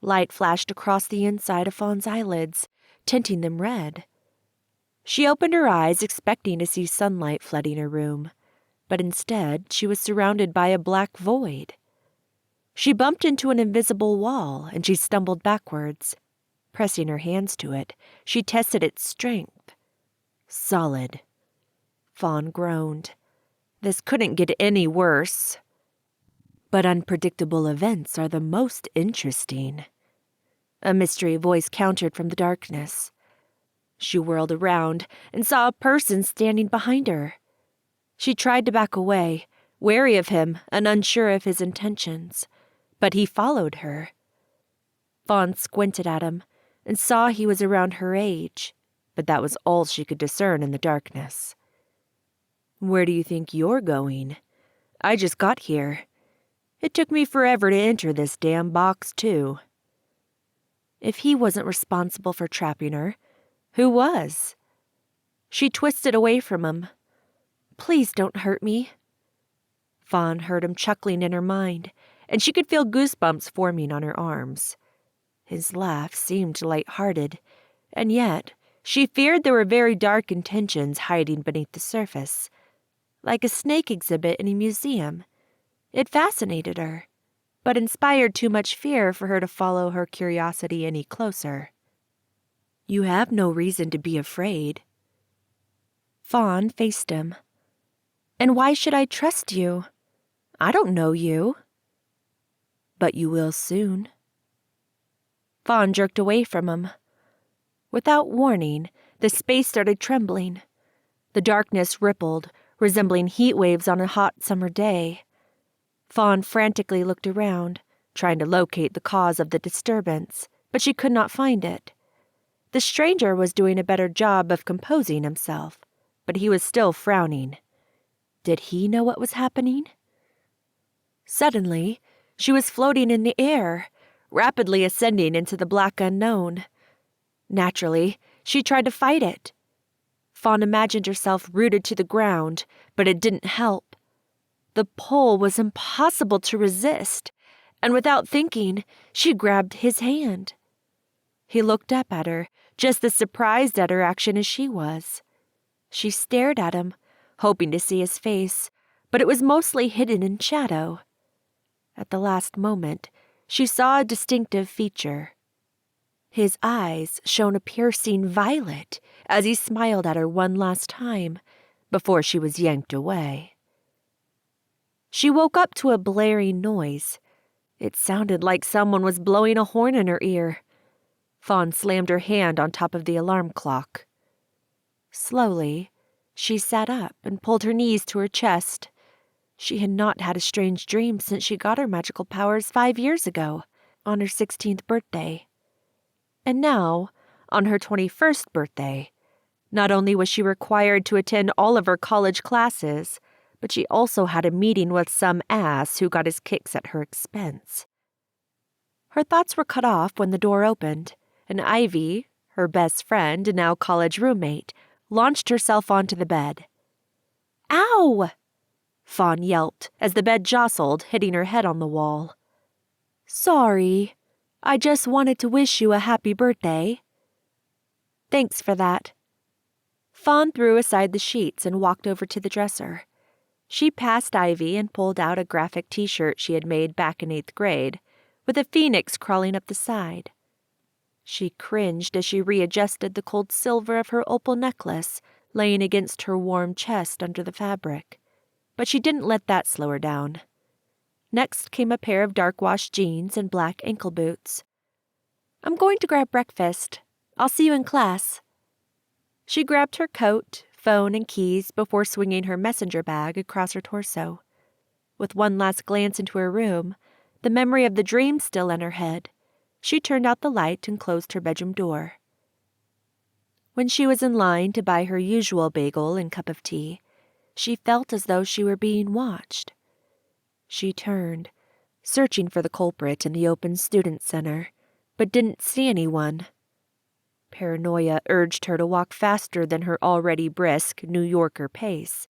Light flashed across the inside of Fawn's eyelids, tinting them red. She opened her eyes, expecting to see sunlight flooding her room, but instead she was surrounded by a black void. She bumped into an invisible wall, and she stumbled backwards. Pressing her hands to it, she tested its strength. Solid. Fawn groaned. This couldn't get any worse. But unpredictable events are the most interesting. A mystery voice countered from the darkness. She whirled around and saw a person standing behind her. She tried to back away, wary of him and unsure of his intentions, but he followed her. Fawn squinted at him and saw he was around her age, but that was all she could discern in the darkness. "Where do you think you're going? I just got here. It took me forever to enter this damn box, too." If he wasn't responsible for trapping her, who was? She twisted away from him. "Please don't hurt me." Fawn heard him chuckling in her mind, and she could feel goosebumps forming on her arms. His laugh seemed light-hearted, and yet she feared there were very dark intentions hiding beneath the surface. Like a snake exhibit in a museum. It fascinated her, but inspired too much fear for her to follow her curiosity any closer. "You have no reason to be afraid." Fawn faced him. "And why should I trust you? I don't know you." "But you will soon." Fawn jerked away from him. Without warning, the space started trembling. The darkness rippled, resembling heat waves on a hot summer day. Fawn frantically looked around, trying to locate the cause of the disturbance, but she could not find it. The stranger was doing a better job of composing himself, but he was still frowning. Did he know what was happening? Suddenly, she was floating in the air, rapidly ascending into the black unknown. Naturally, she tried to fight it. Fawn imagined herself rooted to the ground, but it didn't help. The pull was impossible to resist, and without thinking, she grabbed his hand. He looked up at her, just as surprised at her action as she was. She stared at him, hoping to see his face, but it was mostly hidden in shadow. At the last moment, she saw a distinctive feature. His eyes shone a piercing violet as he smiled at her one last time, before she was yanked away. She woke up to a blaring noise. It sounded like someone was blowing a horn in her ear. Fawn slammed her hand on top of the alarm clock. Slowly, she sat up and pulled her knees to her chest. She had not had a strange dream since she got her magical powers 5 years ago, on her 16th birthday. And now, on her 21st birthday, not only was she required to attend all of her college classes, but she also had a meeting with some ass who got his kicks at her expense. Her thoughts were cut off when the door opened, and Ivy, her best friend and now college roommate, launched herself onto the bed. "Ow!" Fawn yelped as the bed jostled, hitting her head on the wall. "Sorry. I just wanted to wish you a happy birthday." "Thanks for that." Fawn threw aside the sheets and walked over to the dresser. She passed Ivy and pulled out a graphic t-shirt she had made back in 8th grade, with a phoenix crawling up the side. She cringed as she readjusted the cold silver of her opal necklace laying against her warm chest under the fabric, but she didn't let that slow her down. Next came a pair of dark-washed jeans and black ankle boots. "I'm going to grab breakfast. I'll see you in class." She grabbed her coat, phone, and keys before swinging her messenger bag across her torso. With one last glance into her room, the memory of the dream still in her head, she turned out the light and closed her bedroom door. When she was in line to buy her usual bagel and cup of tea, she felt as though she were being watched. She turned, searching for the culprit in the open student center, but didn't see anyone. Paranoia urged her to walk faster than her already brisk New Yorker pace.